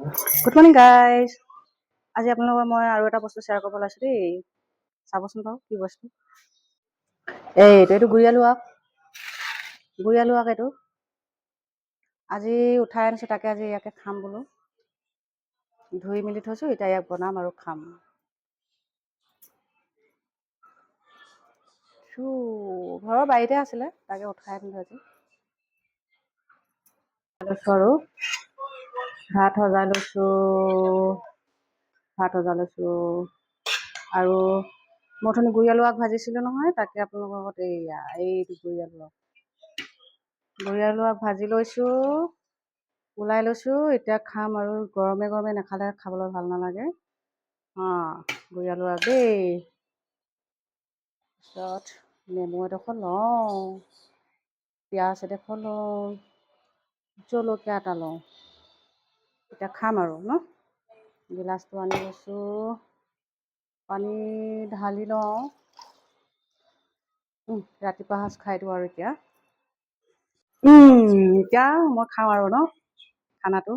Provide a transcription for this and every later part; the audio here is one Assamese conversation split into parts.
Good morning guys. আজি আপোনালোকৰ মই আৰু এটা বস্তু শ্বেয়াৰ কৰিব ওলাইছোঁ দেই। চাবচোন বাৰু কি বস্তু। এইটো গুৰি আলু আক এইটো আজি উঠাই আনিছোঁ, তাকে আজি ইয়াকে খাম বোলো। ধুই মেলি থৈছোঁ, এতিয়া ইয়াক বনাম আৰু খাম। ঘৰৰ বাৰীতে আছিলে, তাকে উঠাই আনিলোঁ আজি। লৈছোঁ আৰু ভাত সজাই লৈছোঁ আৰু মই অথনি গুৰি আলু আগ ভাজিছিলোঁ নহয়, তাকে আপোনালোকৰ লগত এইটো গুৰি আলু আগ ভাজি লৈছোঁ, ওলাই লৈছোঁ। এতিয়া খাম আৰু গৰমে গৰমে নাখালে খাবলৈ ভাল নালাগে। গুৰি আলু আগ দেই। তাৰপিছত নেমু এডোখৰ লওঁ, পিঁয়াজ এডোখৰ লওঁ, জলকীয়া এটা লওঁ। এতিয়া খাম আৰু ন। গিলাচটো আনি লৈছোঁ, পানী ঢালি লওঁ। ৰাতিপুৱা সাজ খাই দিওঁ আৰু এতিয়া মই খাওঁ আৰু ন খানাটো।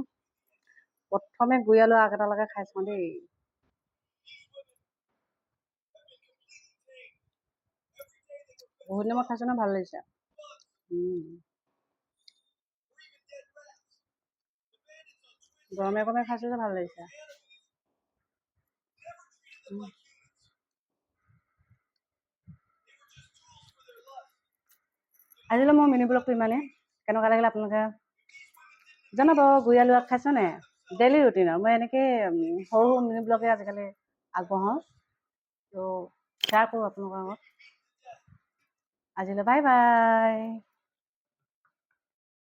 প্ৰথমে গুৰি আলু আগ এটালৈকে খাই চাওঁ দেই। বহুত দিনৰ মূৰত খাইছোঁ ন, ভাল লাগিছে। গৰমে গৰমে খাইছোঁ যে ভাল লাগিছে। আজিলৈ মোৰ মিনি ব্লগটো ইমানেই। কেনেকুৱা লাগিলে আপোনালোকে জনাব। গুৰি আলু আগ খাইছেনে? ডেইলি ৰুটিনৰ মই এনেকৈ সৰু সৰু মিনি ব্লগে আজিকালি আগবঢ়াওঁ, ত' শ্বেয়াৰ কৰোঁ আপোনালোকৰ আগত। আজিলৈ বাই বাই।